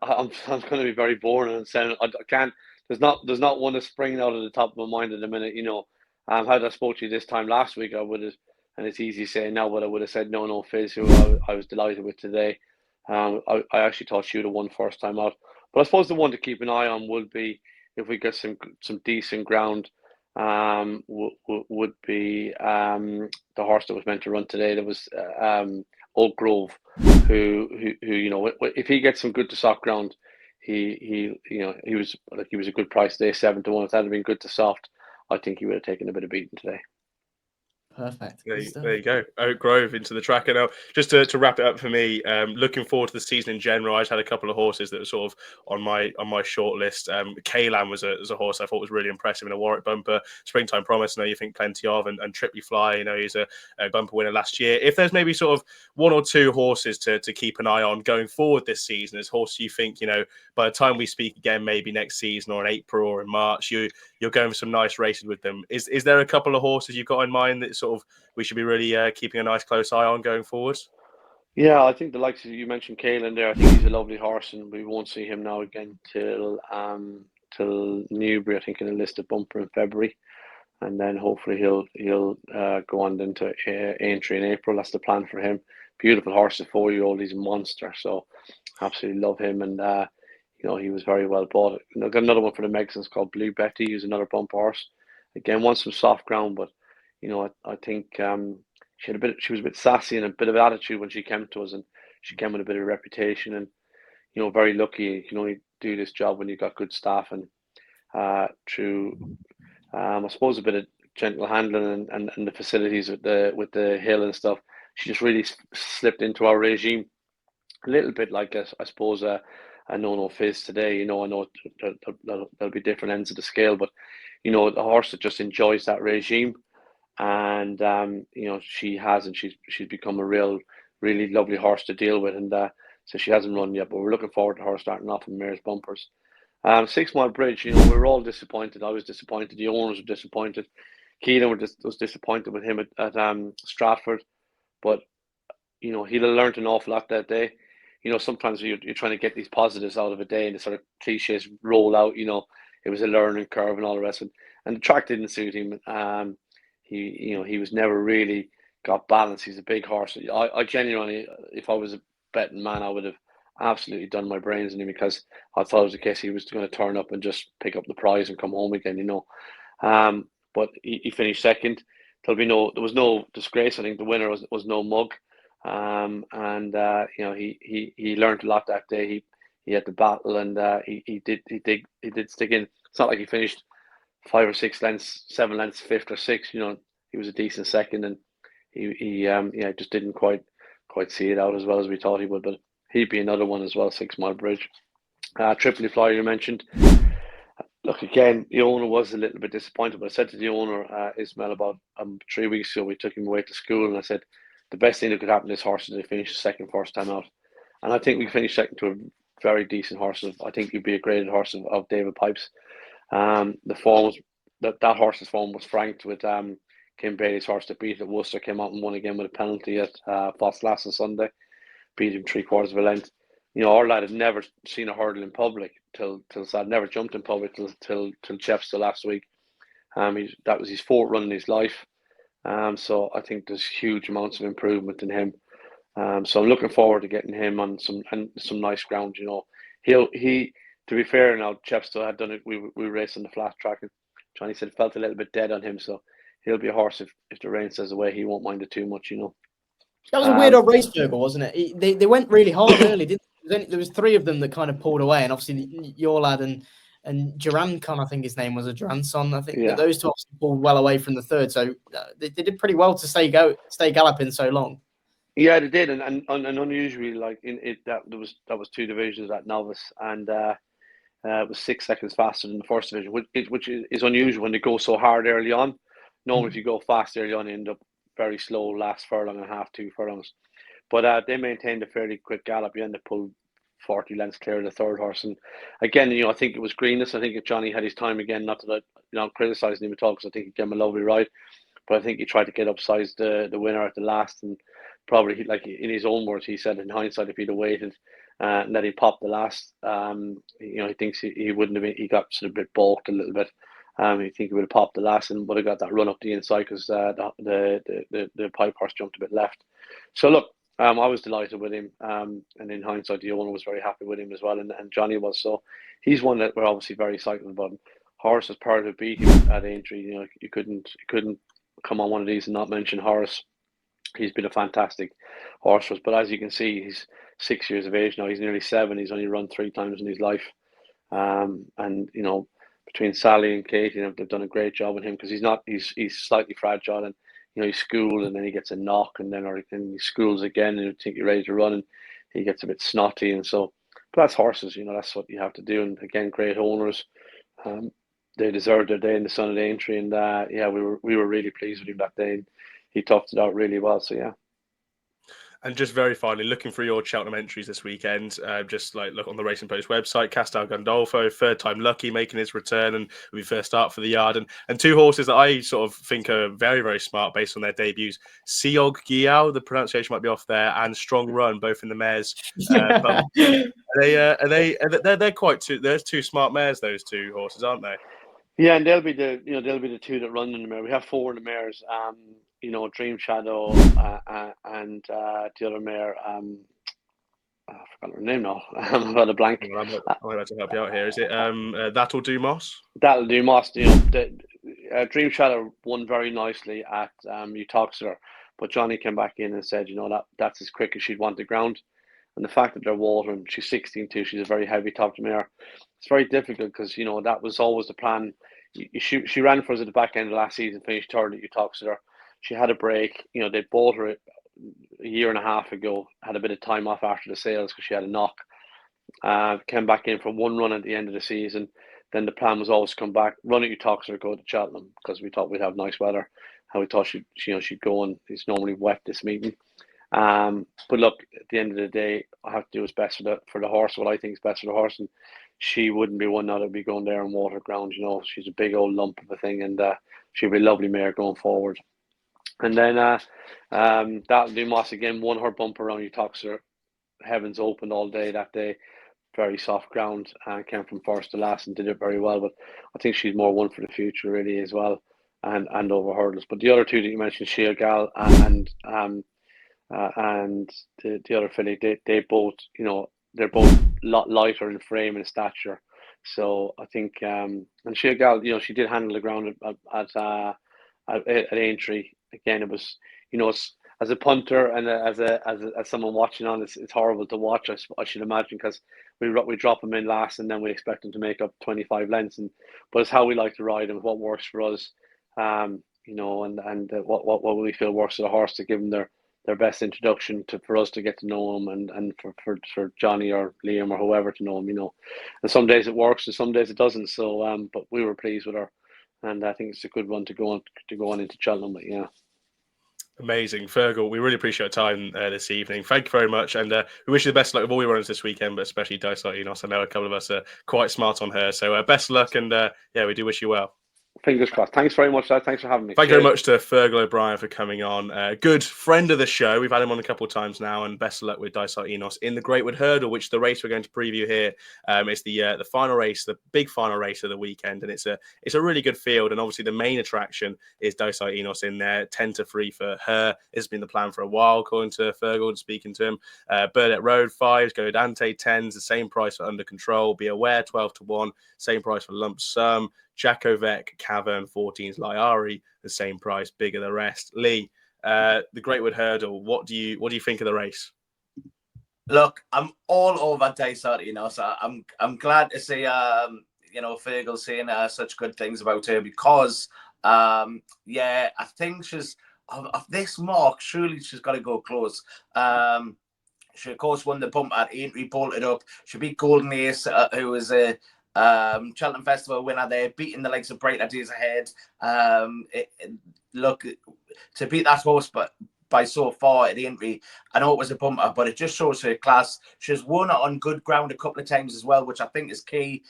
I'm going to be very boring and saying I can't. There's not one that's springing out of the top of my mind at the minute. You know, had I spoke to you this time last week, I would have, and it's easy saying now, but I would have said no, Fizz, who I was delighted with today. I actually thought she would have won first time out, but I suppose the one to keep an eye on would be if we get some decent ground. Would be the horse that was meant to run today. That was Oak Grove, who you know, if he gets some good to soft ground, he you know, he was a good price today, 7-1. If that had been good to soft, I think he would have taken a bit of beating today. Perfect. There you go. Oak Grove into the tracker. Now, just to wrap it up for me, looking forward to the season in general. I just had a couple of horses that were sort of on my short list. Kaylan was a horse I thought was really impressive in a Warwick bumper. Springtime Promise, I know you think plenty of, and Trippy Fly, you know, he's a bumper winner last year. If there's maybe sort of one or two horses to keep an eye on going forward this season, as horses you think, you know, by the time we speak again, maybe next season or in April or in March, you're going for some nice races with them. Is there a couple of horses you've got in mind that sort of we should be really keeping a nice close eye on going forward? Yeah, I think the likes of you mentioned Kaylan there. I think he's a lovely horse, and we won't see him now again till Newbury. I think in a listed bumper in February, and then hopefully he'll go on into Aintree in April. That's the plan for him. Beautiful horse, a 4-year-old. He's a monster. So absolutely love him, and you know, he was very well bought. I've got another one for the Megsons called Blue Betty. He's another bumper horse. Again, wants some soft ground, but you know, I think she was a bit sassy and a bit of attitude when she came to us, and she came with a bit of reputation, and very lucky. You can only do this job when you've got good staff, and through I suppose a bit of gentle handling and the facilities with the hill and stuff. She just really slipped into our regime a little bit, like I suppose a no fizz today. I know there'll be different ends of the scale, but the horse that just enjoys that regime, and she's become a really lovely horse to deal with, and so she hasn't run yet, but we're looking forward to her starting off in Mare's Bumpers. 6 Mile Bridge, we were all disappointed. I was disappointed. The owners were disappointed. Keelan was disappointed with him at Stratford, but he'd have learned an awful lot that day. Sometimes you're trying to get these positives out of a day, and the sort of cliches roll out. It was a learning curve and all the rest of it. And the track didn't suit him. He was never really got balance. He's a big horse. I genuinely, if I was a betting man, I would have absolutely done my brains in him, because I thought it was the case he was going to turn up and just pick up the prize and come home again. But he finished second. There was no disgrace. I think the winner was No Mug. He learned a lot that day. He had the battle, and he did stick in. It's not like he finished 5 or 6 lengths, 7 lengths, 5th or 6th. He was a decent second, and he just didn't quite see it out as well as we thought he would. But he'd be another one as well. 6 Mile Bridge, Tripoli Flyer you mentioned. Look, again, the owner was a little bit disappointed, but I said to the owner, Ismail, about 3 weeks ago, we took him away to school, and I said, the best thing that could happen to this horse is they finish second first time out. And I think we finished second to a very decent horse. I think he'd be a graded horse of David Pipes. The form was that horse's form was franked with Kim Bailey's horse that beat at Worcester, came out and won again with a penalty at Foss on Sunday, beat him 3/4 of a length. Our lad had never seen a hurdle in public till Sad, never jumped in public till Chepstow last week. That was his 4th run in his life. So I think there's huge amounts of improvement in him. So I'm looking forward to getting him on some nice ground. He to be fair, now Chepstow had done it. We raced on the flat track, and Johnny said it felt a little bit dead on him. So he'll be a horse if the rain stays away. He won't mind it too much. That was a weird old race, Fergal, wasn't it? They went really hard early, didn't they? There was 3 of them that kind of pulled away, and obviously your lad and Duran Khan, I think his name was, a Duranson. I think that those 2 obviously pulled well away from the 3rd, so they did pretty well to stay galloping so long. Yeah, they did, and unusually, like that was 2 divisions at Novice, and it was 6 seconds faster than the first division, which is unusual when they go so hard early on. Normally, if you go fast early on, you end up very slow, last furlong and a half, 2 furlongs. But they maintained a fairly quick gallop. You end up pulled 40 lengths clear of the 3rd horse. And again, I think it was greenness. I think if Johnny had his time again, not that I'm criticising him at all, because I think he gave him a lovely ride. But I think he tried to get upsized the winner at the last, and probably, like in his own words, he said in hindsight, if he'd have waited and let him pop the last, he thinks he wouldn't have been. He got sort of a bit balked a little bit. I think he would have popped the last and would have got that run up the inside, because the pipe horse jumped a bit left. So look, I was delighted with him, and in hindsight, the owner was very happy with him as well, and Johnny was. So he's one that we're obviously very excited about. Horace was part of it, beat him at Aintree. You couldn't come on one of these and not mention Horace. He's been a fantastic horse for us, but as you can see, he's 6 years of age now. He's nearly 7. He's only run 3 times in his life, and between Sally and Katie, they've done a great job with him, because he's slightly fragile, and he's schooled, and then he gets a knock, and then he schools again, and you think you're ready to run, and he gets a bit snotty, and so. But that's horses, that's what you have to do. And again, great owners. They deserved their day in the sun at Aintree, and we were really pleased with him that day. And he toughed it out really well. So yeah. And just very finally, looking through your Cheltenham entries this weekend, just like look on the Racing Post website, Castel Gandolfo, 3rd time lucky, making his return, and we first start for the yard. And 2 horses that I sort of think are very, very smart based on their debuts. Siog Giao, the pronunciation might be off there, and Strong Run, both in the mares. They're quite two. There's 2 smart mares, those 2 horses, aren't they? Yeah, and they'll be the 2 that run in the mare. We have 4 in the mares. Dream Shadow and the other mare. I forgot her name now. I've got a blank. I'm about to help you out here. Is it That'll Do Moss? That'll Do Moss. The Dream Shadow won very nicely at Uttoxeter, But Johnny came back in and said, that's as quick as she'd want the ground. And the fact that they're watering, she's 16 too, she's a very heavy top to mare. It's very difficult because, that was always the plan. She ran for us at the back end of last season, finished third at Uttoxeter. She had a break. They bought her a year and a half ago, had a bit of time off after the sales because she had a knock. Came back in for one run at the end of the season. Then the plan was always to come back, run at Uttoxeter, go to Cheltenham because we thought we'd have nice weather. And we thought she'd go, and it's normally wet this meeting. But look, at the end of the day, I have to do what's best for the horse, what I think is best for the horse, and she wouldn't be one that would be going there and water ground. She's a big old lump of a thing, and she'd be a lovely mare going forward. And then Dumas again won her bumper around Uttoxeter. Heavens opened all day that day. Very soft ground, and came from first to last and did it very well. But I think she's more one for the future really as well, and over hurdles. But the other two that you mentioned, Fergal and the other filly, they both, they're both a lot lighter in frame and stature. So I think, and Fergal, she did handle the ground at Aintree. Again, it was, as a punter and as someone watching on, it's horrible to watch. I should imagine, because we drop them in last and then we expect them to make up 25 lengths. But it's how we like to ride them, what works for us, and what we feel works for the horse, to give them their best introduction for us to get to know them, and for Johnny or Liam or whoever to know them. And some days it works and some days it doesn't. So but we were pleased with her, and I think it's a good one to go on into Cheltenham. But yeah. Amazing. Fergal, we really appreciate your time this evening. Thank you very much. And we wish you the best luck with all your runners this weekend, but especially Dysart Enos. I know a couple of us are quite smart on her. So best of luck, and we do wish you well. Fingers crossed. Thanks very much, Dad. Thanks for having me. Thank you very much to Fergal O'Brien for coming on. Good friend of the show. We've had him on a couple of times now, and best of luck with Dysart Enos in the Greatwood Hurdle, which the race we're going to preview here. It's the final race, the big final race of the weekend, and it's a really good field. And obviously the main attraction is Dysart Enos in there, 10-3 for her. It's been the plan for a while, according to Fergal, speaking to him. Burdett Road 5s, Go Dante 10s, the same price for Under Control. Be Aware 12-1, same price for Lump Sum. Jackovec, Cavern, 14s, Lyari, the same price, bigger the rest. Lee, the Greatwood Hurdle, what do you think of the race? Look, I'm all over Dysart Enos. I'm glad to see Fergal saying such good things about her, because I think she's of this mark, surely she's got to go close. She of course won the bump at Aintree, bolted up. She beat Golden Ace, who was a Cheltenham Festival winner there, beating the likes of Brighter Days Ahead. Look, to beat that horse by so far at Aintree, I know it was a bumper, but it just shows her class. She's won it on good ground a couple of times as well, which I think is key.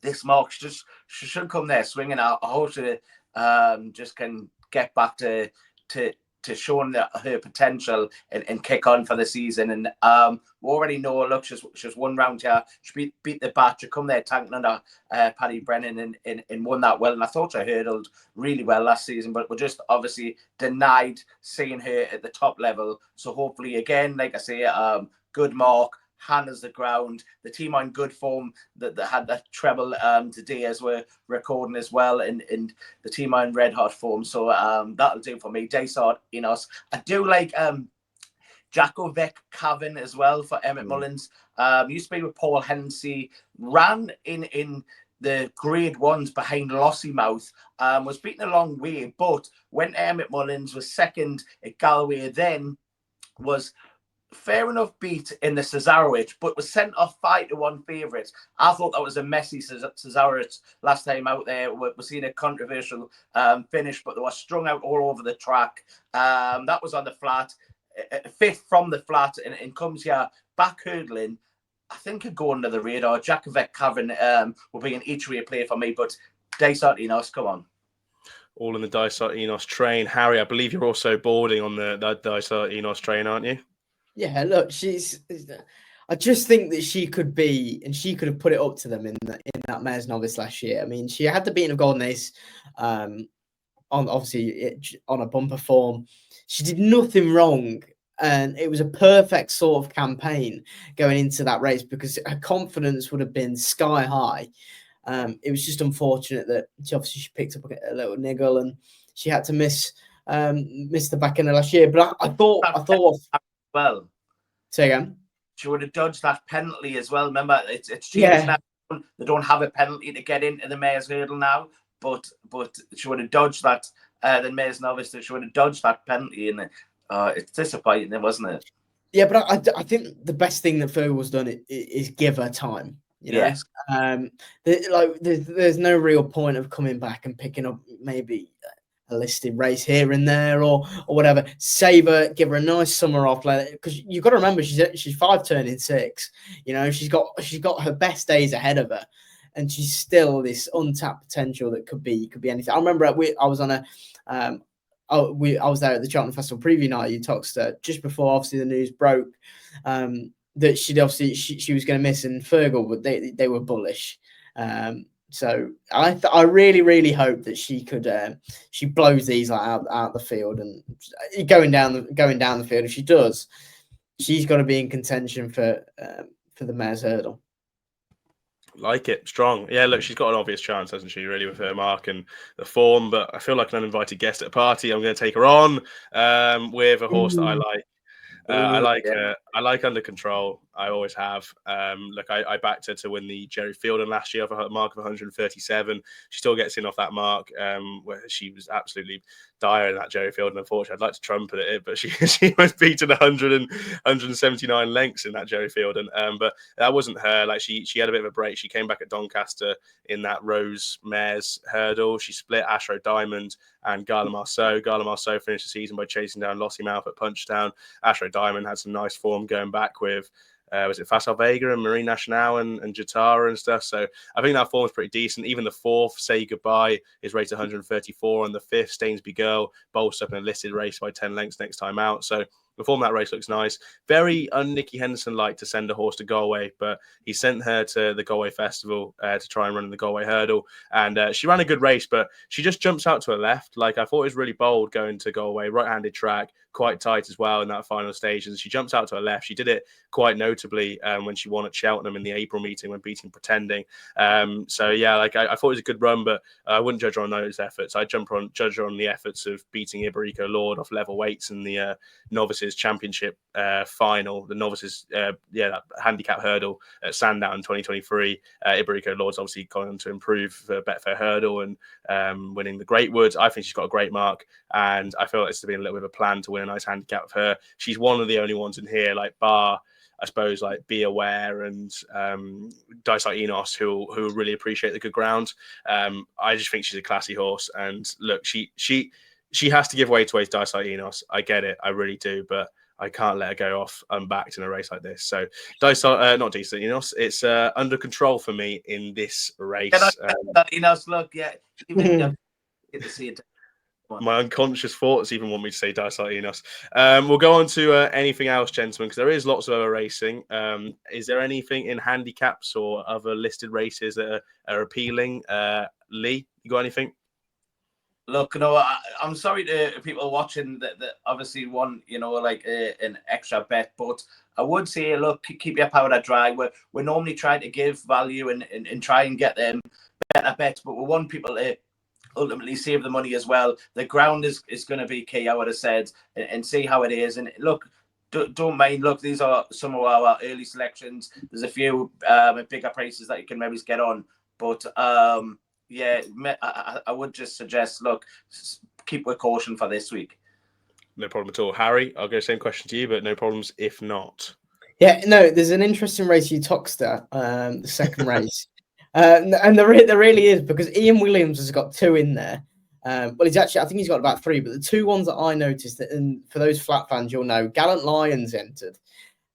This mark, she should come there swinging. I hope she just can get back to showing her potential and kick on for the season. And we already know, look, she's won round here. She beat the batch. She come there tanking under Paddy Brennan and won that well. And I thought she hurdled really well last season, but we're just obviously denied seeing her at the top level. So hopefully, again, like I say, good mark. Handles the ground. The team are in good form. That had that treble today as we're recording as well, and the team are in red hot form. So that'll do for me. Dysart Enos. I do like Jackovec Cavern as well for Emmett Mullins. Used to be with Paul Hennessy. Ran in the grade ones behind Lossiemouth. Was beaten a long way, but when Emmett Mullins was second at Galway, then was fair enough beat in the Cesarewitch, but was sent off 5-1 favourites. I thought that was a messy Cesarewitch last time out there. We're seeing a controversial finish, but they were strung out all over the track. That was on the flat, fifth from the flat, and comes here back hurdling. I think could go under the radar. Jackovec Cavern will be an each-way play for me, but Dysart Enos, come on. All in the Dysart Enos train. Harry, I believe you're also boarding on the Dysart Enos train, aren't you? Yeah, look, I just think that she could be, and she could have put it up to them in that Mares Novice last year. I mean, she had the beating of Golden Ace, on a bumper form. She did nothing wrong, and it was a perfect sort of campaign going into that race because her confidence would have been sky high. It was just unfortunate that she picked up a little niggle and she had to miss missed the back end of last year. But I thought. Well, say again. She would have dodged that penalty as well. Remember, it's changed Yeah. now. They don't have a penalty to get into the Mayor's Hurdle now, but she would have dodged that. The Mayor's Novice, she would have dodged that penalty, and it's disappointing, wasn't it? Yeah, but I think the best thing that Fergal's done is give her time. You know? Yes. There's no real point of coming back and picking up maybe a listed race here and there or whatever. Save her, give her a nice summer off, because you've got to remember she's 5 turning 6. You know, she's got her best days ahead of her, and she's still this untapped potential that could be anything. I remember I was on a I was there at the Cheltenham Festival preview night. You talked just before obviously the news broke that she was going to miss, and Fergal, but they were bullish. So I really, really hope that she blows these out the field and going down the field. If she does, she's got to be in contention for the Mayor's Hurdle. Like it, strong. Yeah, look, she's got an obvious chance, hasn't she, really, with her mark and the form. But I feel like an uninvited guest at a party. I'm going to take her on with a horse that I like. I like Under Control. I always have. Look, I backed her to win the Jerry Fielden last year for a mark of 137. She still gets in off that mark, where she was absolutely dire in that Jerry Fielden. Unfortunately, I'd like to trumpet it, but she was beaten 179 lengths in that Jerry Fielden. But that wasn't her. Like she had a bit of a break. She came back at Doncaster in that Rose Mares Hurdle. She split Ashro Diamond and Gala Marceau. Gala Marceau finished the season by chasing down Lossiemouth at Punchtown. Ashro Diamond had some nice form going back with was it Facile Vega and Marine Nationale and Jatara and stuff. So I think that form is pretty decent. Even the 4th, Say Goodbye, is rated 134, and the 5th, Stainsby Girl, bolts up in a listed race by 10 lengths next time out. So the form of that race looks nice. Very un-Nicky Henderson-like to send a horse to Galway, but he sent her to the Galway Festival to try and run in the Galway Hurdle. And she ran a good race, but she just jumps out to her left. Like, I thought it was really bold going to Galway, right-handed track, quite tight as well in that final stage. And she jumps out to her left. She did it quite notably when she won at Cheltenham in the April meeting when beating Pretending. So, yeah, like I thought it was a good run, but I wouldn't judge her on those efforts. I'd judge her on the efforts of beating Iberico Lord off level weights in the Novices Championship final, the Novices, that handicap hurdle at Sandown in 2023. Iberico Lord's obviously gone on to improve for Betfair Hurdle and winning the Greatwood. I think she's got a great mark, and I feel like it's been a little bit of a plan to win a nice handicap with her. She's one of the only ones in here, like bar, I suppose, like Be Aware and Dysart Enos, who really appreciate the good ground. I just think she's a classy horse, and look, she has to give way to Dysart Enos. I get it, I really do, but I can't let her go off unbacked in a race like this. So Dysart, not Dysart Enos, it's Under Control for me in this race. Enos, look, yeah, even get to see it. My unconscious thoughts even want me to say Dysart Enos. We'll go on to anything else, gentlemen, because there is lots of other racing. Is there anything in handicaps or other listed races that are appealing? Lee, you got anything? Look, I'm sorry to people watching that obviously want, like an extra bet, but I would say, look, keep your powder dry. We're normally trying to give value and try and get them better bets, but we want people to ultimately save the money as well. The ground is going to be key, I would have said, and see how it is. And look, don't mind. Look, these are some of our early selections. There's a few bigger prices that you can maybe get on, but yeah, I would just suggest, look, keep with caution for this week. No problem at all. Harry, I'll go same question to you, but no problems if not. Yeah, no, there's an interesting race you Toxter, the second race. And there really is, because Ian Williams has got 2 in there. Well, I think he's got about 3, but the 2 ones that I noticed, and for those flat fans, you'll know, Gallant Lion's entered,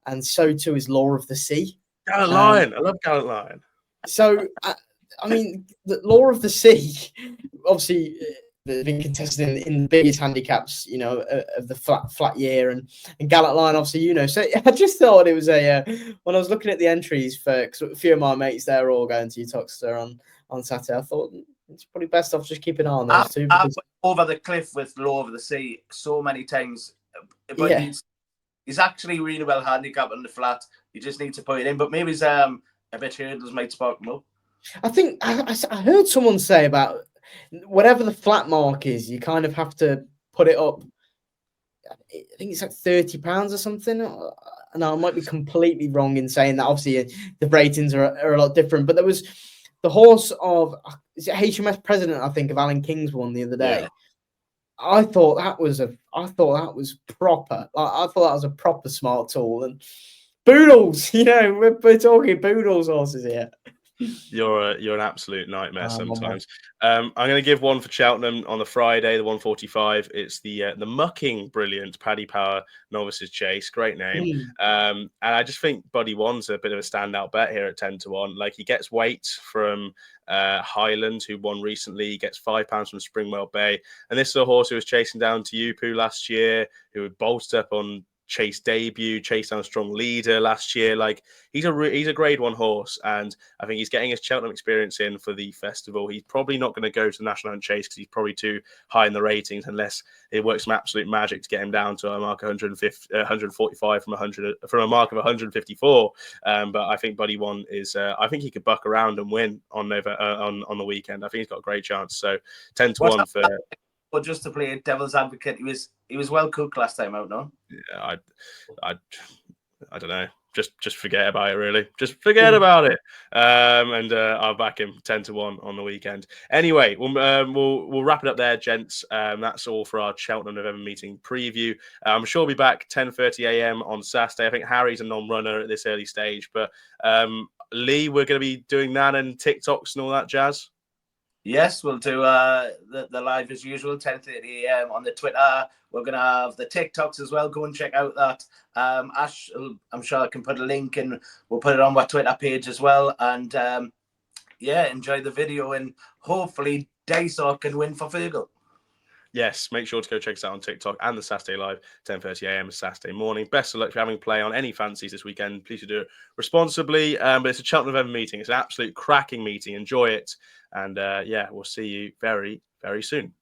and so too is Law of the Sea. Gallant Lion, I love Gallant Lion. So, I mean, the Law of the Sea, obviously, they've been contested in the biggest handicaps, of the flat year, and Gallant Lion, obviously, So I just thought it was when I was looking at the entries because a few of my mates there are all going to Toxter on Saturday, I thought it's probably best off just keeping an eye on those two. I've went over the cliff with Law of the Sea so many times, but yeah. He's actually really well handicapped on the flat. You just need to put it in, but maybe a bit hurdles might spark him up. I think I heard someone say about whatever the flat mark is, you kind of have to put it up. I think it's like £30 or something. No, I might be completely wrong in saying that. Obviously, the ratings are a lot different. But there was the horse of, is it HMS President? I think of Alan King's one the other day. Yeah. I thought that was proper. I thought that was a proper smart tool. And Boodles, we're talking Boodles horses here. You're an absolute nightmare sometimes. I'm going to give one for Cheltenham on the Friday, the 145. It's the mucking brilliant Paddy Power Novices Chase. Great name. And I just think Buddy One's a bit of a standout bet here at 10-1. Like, he gets weight from Highland, who won recently. He gets £5 from Springwell Bay. And this is a horse who was chasing down to Yupu last year, who had bolstered up on Chase debut, chased down strong leader last year. Like, he's a grade 1 horse, and I think he's getting his Cheltenham experience in for the festival. He's probably not going to go to the National Hunt Chase because he's probably too high in the ratings, unless it works some absolute magic to get him down to a mark 145 from a mark of 154. But I think Buddy One is. I think he could buck around and win on the weekend. I think he's got a great chance. So 10-1 for. But just to play devil's advocate, he was well cooked last time out, no? Yeah, I don't know. Just forget about it, really. Just forget about it. And I'll back him 10-1 on the weekend. Anyway, we'll wrap it up there, gents. That's all for our Cheltenham November meeting preview. I'm sure we'll be back 10:30 a.m. on Saturday. I think Harry's a non-runner at this early stage, but Lee, we're going to be doing that and TikToks and all that jazz. Yes, we'll do the live as usual, 10:30 a.m. on the Twitter. We're going to have the TikToks as well. Go and check out that. Ash, I'm sure I can put a link and we'll put it on our Twitter page as well. And enjoy the video and hopefully Dysart can win for Fergal. Yes, make sure to go check us out on TikTok and the Saturday Live, 10:30 a.m. Saturday morning. Best of luck if you're having play on any fancies this weekend. Please do it responsibly. But it's a Cheltenham November meeting. It's an absolute cracking meeting. Enjoy it. And we'll see you very, very soon.